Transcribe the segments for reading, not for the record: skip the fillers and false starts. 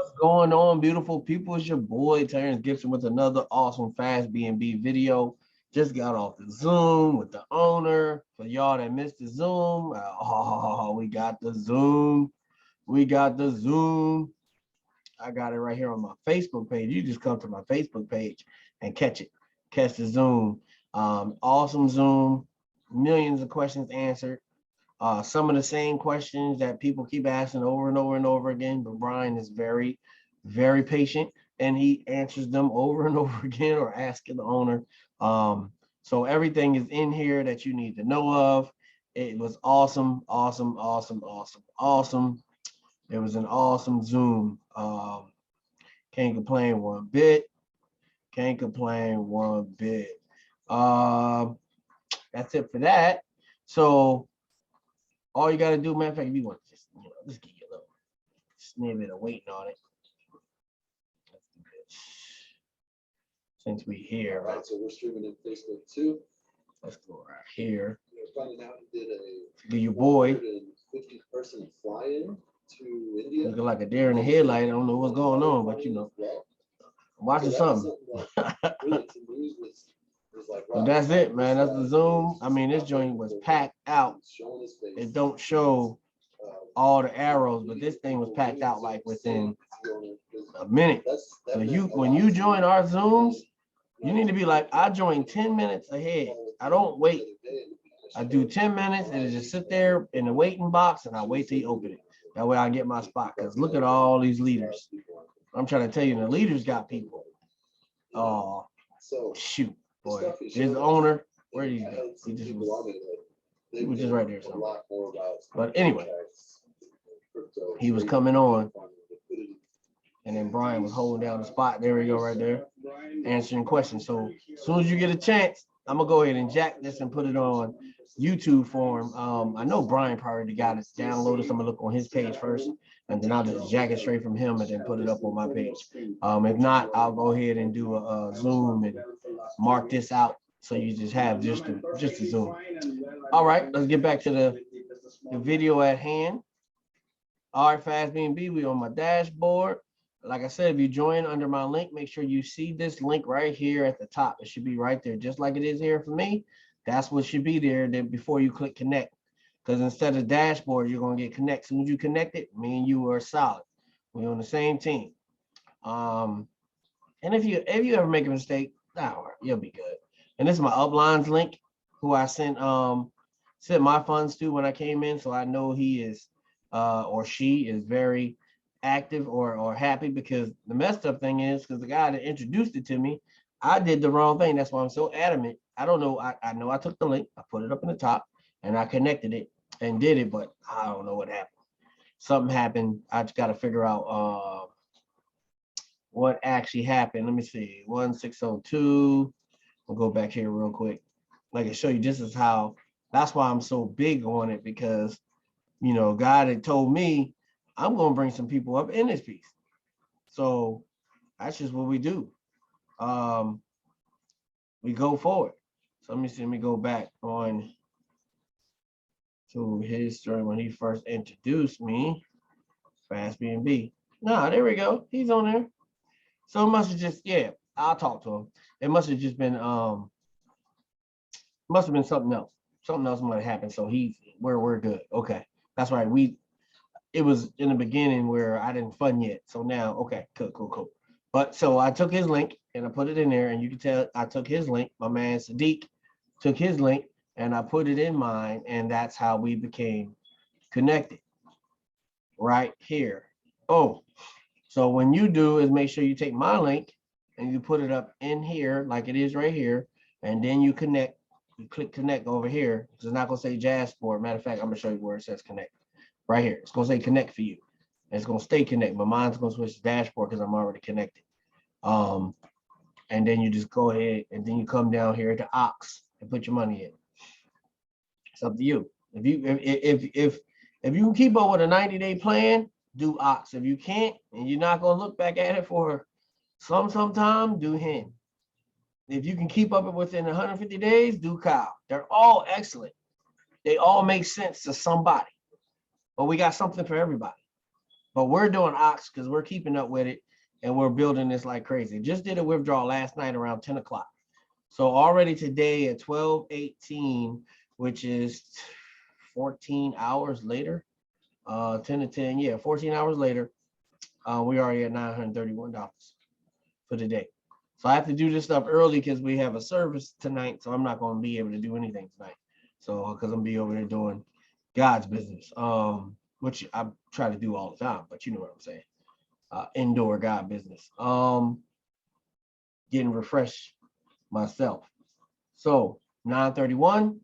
What's going on, beautiful people? It's your boy Terrence Gibson with another awesome FastBNB video. Just got off the Zoom with the owner. For y'all that missed the Zoom, we got the Zoom. We got the Zoom. I got it right here on my Facebook page. You just come to my Facebook page and catch it. Catch the Zoom. Awesome Zoom. Millions of questions answered. Some of the same questions that people keep asking over and over and over again, but Brian is very, very patient and he answers them over and over again or asking the owner. So everything is in here that you need to know of. It was awesome, awesome, awesome, awesome, awesome. It was an awesome Zoom. Can't complain one bit. Can't complain one bit. That's it for that. So all you got to do, matter of fact, if you want to just give you a little snippet of waiting on it. Let's do this. Since we here, right? So we're streaming in Facebook too. Let's go right here. We're finding out he did do your boy 50-person fly-in to India. Looking like a deer in the headlight. I don't know what's going on, but you know, I'm watching something. But that's it, man. That's the Zoom. I mean, this joint was packed out. It don't show all the arrows, but this thing was packed out like within a minute. So when you join our Zooms, you need to be like, I join 10 minutes ahead. I don't wait. I do 10 minutes and it just sit there in the waiting box and I wait till you open it. That way I get my spot. Because look at all these leaders. I'm trying to tell you, the leaders got people. Oh, shoot. Boy, there's the owner. Where did he go? He was just right there. So. But anyway, he was coming on. And then Brian was holding down the spot. There we go, right there. Answering questions. So as soon as you get a chance, I'm going to go ahead and jack this and put it on YouTube for him. I know Brian probably got it downloaded. So I'm going to look on his page first. And then I'll just jack it straight from him and then put it up on my page. If not, I'll go ahead and do a Zoom and mark this out so you just have just a Zoom. All right, let's get back to the video at hand. All right, FastBNB, we on my dashboard. Like I said, if you join under my link, make sure you see this link right here at the top. It should be right there, just like it is here for me. That's what should be there then before you click connect. Because instead of dashboard, you're going to get connect. As soon as you connect it, me and you are solid. We're on the same team. And if you ever make a mistake, you'll be good. And this is my uplines link, who I sent my funds to when I came in. So I know he is or she is very active or happy, because the messed up thing is because the guy that introduced it to me, I did the wrong thing. That's why I'm so adamant. I don't know. I know I took the link, I put it up in the top and I connected it and did it, but I don't know what happened. Something happened. I just got to figure out what actually happened. Let me see. 1602. We'll go back here real quick. Like I show you, this is how. That's why I'm so big on it, because you know, God had told me I'm going to bring some people up in this piece. So that's just what we do. We go forward. So let me go back on to his story when he first introduced me. FastBNB. No, there we go. He's on there. So it must have just, yeah, I'll talk to him. It must have just been must have been something else. Something else might have happened. So we're good. Okay. That's right. It was in the beginning where I didn't fund yet. So now, okay, cool. But so I took his link and I put it in there, and you can tell I took his link. My man Sadiq took his link and I put it in mine, and that's how we became connected right here. Oh, so when you do is make sure you take my link and you put it up in here like it is right here, and then you connect. You click connect over here. It's not gonna say Jasper. Matter of fact, I'm gonna show you where it says connect. Right here. It's gonna say connect for you. And it's gonna stay connected. My mine's gonna switch to dashboard because I'm already connected. And then you just go ahead and then you come down here to Ox and put your money in. It's up to you. If you can keep up with a 90-day plan, do Ox. If you can't and you're not gonna look back at it for some time, do Hen. If you can keep up it within 150 days, do Cow. They're all excellent. They all make sense to somebody. But we got something for everybody. But we're doing ox because we're keeping up with it and we're building this like crazy. Just did a withdrawal last night around 10 o'clock. So already today at 12:18, which is 14 hours later, 10 to 10, yeah, 14 hours later, we already at $931 for the day. So I have to do this stuff early because we have a service tonight. So I'm not going to be able to do anything tonight. So because I'm be over there doing God's business, which I try to do all the time, but you know what I'm saying. Indoor God business. Getting refreshed myself. So 9:31.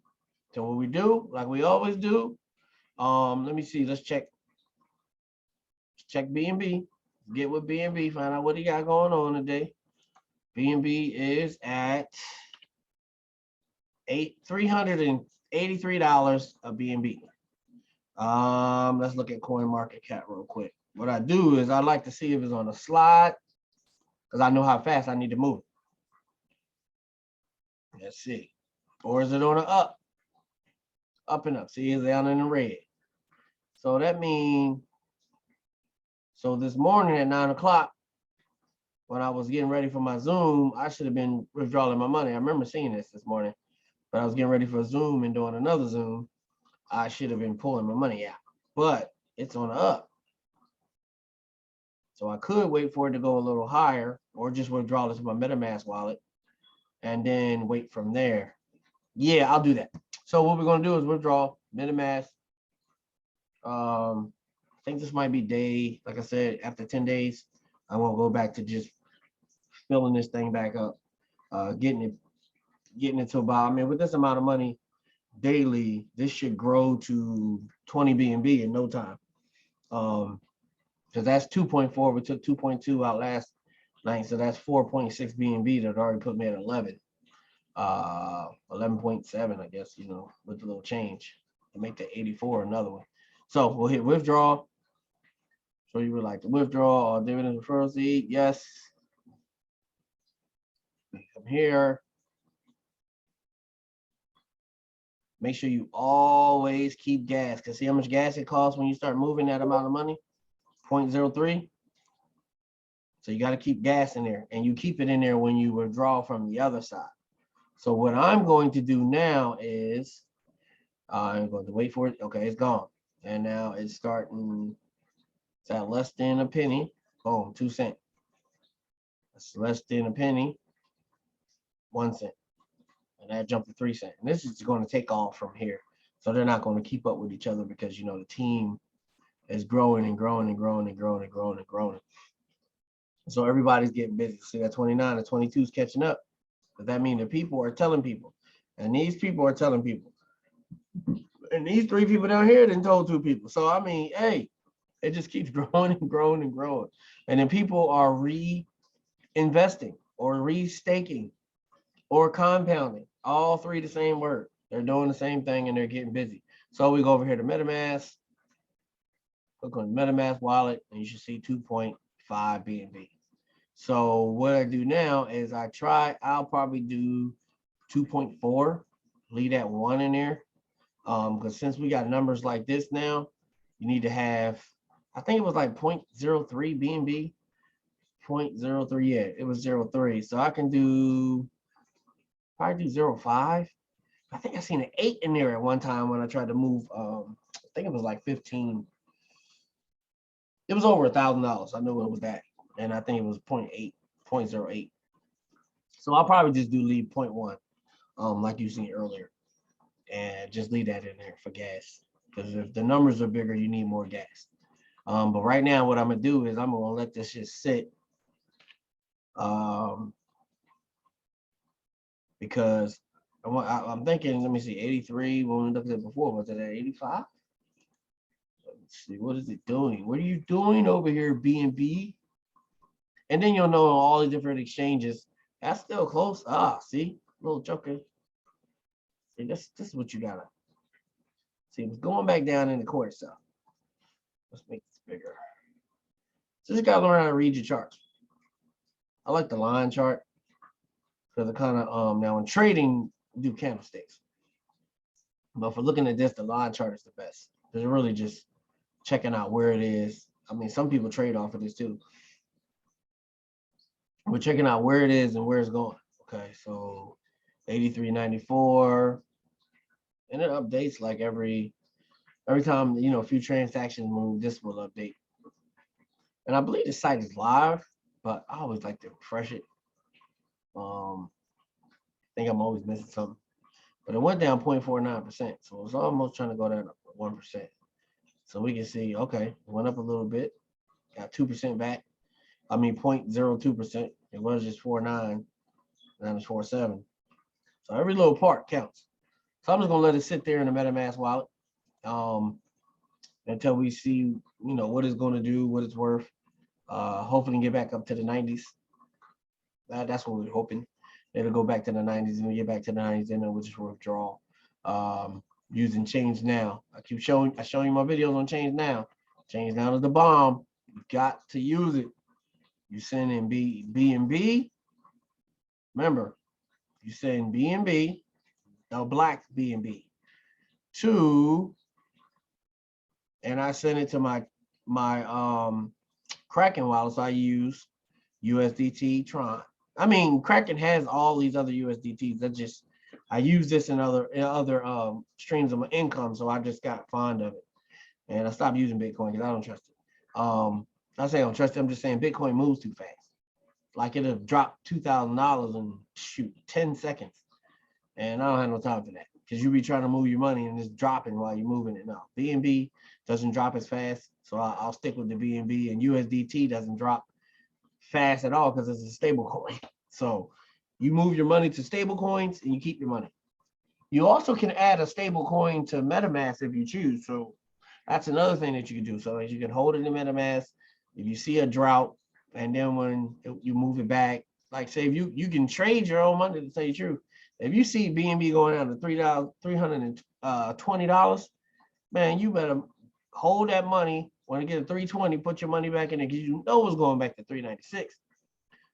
So what we do, like we always do. Let me see. Let's check BNB. Get with BNB. Find out what he got going on today. BNB is at $383 a BNB. Let's look at coin market cap real quick. What I do is I like to see if it's on a slide because I know how fast I need to move. Let's see. Or is it on an up? Up and up. See, it's down in the red. So that means, so this morning at 9 o'clock, when I was getting ready for my Zoom, I should have been withdrawing my money. I remember seeing this morning, but I was getting ready for a Zoom and doing another Zoom. I should have been pulling my money out, but it's on the up. So I could wait for it to go a little higher or just withdraw it to my MetaMask wallet and then wait from there. Yeah, I'll do that. So what we're going to do is withdraw MetaMask. I think this might be day, like I said, after 10 days, I won't go back to just filling this thing back up, getting it to about, I mean, with this amount of money daily, this should grow to 20 BNB in no time. Because that's 2.4. We took 2.2 out last night, so that's 4.6 BNB that already put me at 11. 11.7, I guess, you know, with a little change to make the 84 another one. So we'll hit withdraw. So you would like to withdraw or dividend referral seed? Yes. Come here. Make sure you always keep gas, because see how much gas it costs when you start moving that amount of money? 0.03. So you got to keep gas in there, and you keep it in there when you withdraw from the other side. So what I'm going to do now is I'm going to wait for it. Okay, it's gone. And now it's starting, it's at less than a penny. Boom, 2 cents. That's less than a penny, 1 cent. And that jumped to 3 cents. And this is going to take off from here. So they're not going to keep up with each other because, you know, the team is growing and growing and growing and growing and growing and growing. So everybody's getting busy. See that 29 and 22 is catching up. But that means that people are telling people. And these people are telling people. And these 3 people down here didn't told 2 people. So, I mean, hey, it just keeps growing and growing and growing. And then people are reinvesting or restaking or compounding. All 3 the same word. They're doing the same thing and they're getting busy. So we go over here to MetaMask. Click on MetaMask wallet and you should see 2.5 BNB. So what I do now is I'll probably do 2.4, leave that 1 in there. Because since we got numbers like this now, you need to have, I think it was like 0.03 BNB, 0.03, yeah, it was 0.3. So I can probably do 0.5. I think I seen an 8 in there at one time when I tried to move, I think it was like 15. It was over $1,000. I knew it was that. And I think it was 0.8, 0.08. So I'll probably just leave 0.1, like you seen earlier. And just leave that in there for gas. Because if the numbers are bigger, you need more gas. But right now, what I'm going to do is I'm going to let this just sit. Because I'm thinking, let me see, 83, when we looked at it before, was it at 85? Let's see, what is it doing? What are you doing over here, BNB? And then you'll know all the different exchanges. That's still close. See, little joker. See, this is what you gotta see. It's going back down in the court itself. Let's make this bigger. So just gotta learn how to read your charts. I like the line chart because it kind of now in trading do candlesticks. But for looking at this, the line chart is the best. It's really just checking out where it is, I mean, some people trade off of this too. We're checking out where it is and where it's going. Okay, so 83.94, and it updates like every time, you know, a few transactions move, this will update. And I believe the site is live, but I always like to refresh it. I think I'm always missing something. But it went down 0.49%, so it's almost trying to go down to 1%. So we can see, okay, it went up a little bit, got 2% back. I mean 0.02%. It was just 4.9, now it's 4.7. So every little part counts. So I'm just gonna let it sit there in the MetaMask wallet until we see, you know, what it's gonna do, what it's worth. Hopefully get back up to the 90s. That's what we're hoping. It'll go back to the 90s, and we get back to the 90s, and then we'll just withdraw. Using Change Now. I showing you my videos on Change Now. Change Now is the bomb. You got to use it. You send in BNB. Remember, you send BNB, no black BNB, to, and I send it to my Kraken wallet. So I use USDT Tron. I mean, Kraken has all these other USDTs. That just, I use this in other streams of my income, so I just got fond of it, and I stopped using Bitcoin because I don't trust it. I say I don't trust it. I'm just saying Bitcoin moves too fast. Like it'll drop $2,000 in shoot 10 seconds, and I don't have no time for that because you be trying to move your money and it's dropping while you're moving it. No, BNB doesn't drop as fast, so I'll stick with the BNB, and USDT doesn't drop fast at all because it's a stable coin. So you move your money to stable coins and you keep your money. You also can add a stable coin to MetaMask if you choose. So that's another thing that you can do. So as you can hold it in MetaMask, if you see a drought, and then when you move it back, like say if you can trade your own money, to tell you the truth. If you see BNB going down to $320, man, you better hold that money. When it gets to 320, put your money back in it because you know it's going back to 396.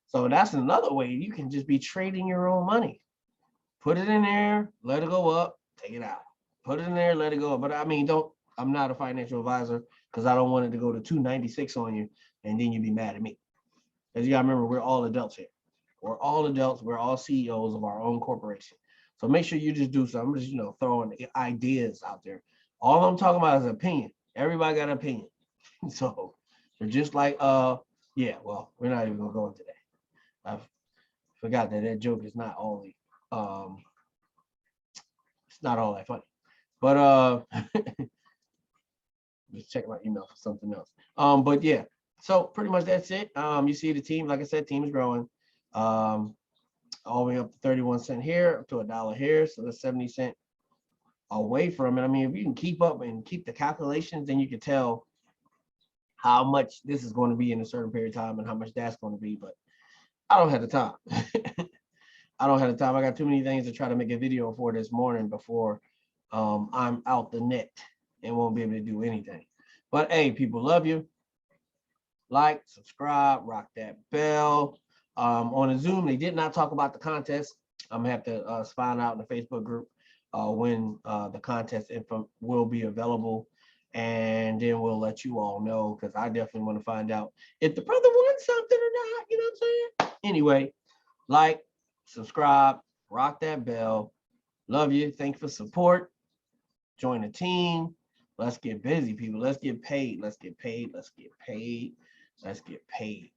So that's another way you can just be trading your own money. Put it in there, let it go up, take it out. Put it in there, let it go up. But I mean, I'm not a financial advisor because I don't want it to go to 296 on you and then you be mad at me. Because you gotta remember, we're all adults here. We're all adults, we're all CEOs of our own corporation. So make sure you just do something. I'm just, you know, throwing ideas out there. All I'm talking about is opinion. Everybody got an opinion. So we're just like, yeah, well, we're not even gonna go into that. I forgot that joke is not only, it's not all that funny. But just check my email for something else. But yeah, so pretty much that's it. You see the team, like I said, team is growing. All the way up to 31 cents here, up to $1 here. So that's 70 cents away from it. I mean, if you can keep up and keep the calculations, then you can tell how much this is going to be in a certain period of time and how much that's going to be. But I don't have the time. I don't have the time. I got too many things to try to make a video for this morning before I'm out the net and won't be able to do anything. But hey, people, love you. Like, subscribe, rock that bell. On a Zoom, they did not talk about the contest. I'm gonna have to find out in the Facebook group when the contest info will be available, and then we'll let you all know, because I definitely want to find out if the brother won something or not. You know what I'm saying? Anyway, like, subscribe, rock that bell. Love you. Thanks for support. Join the team. Let's get busy, people. Let's get paid. Let's get paid. Let's get paid. Let's get paid.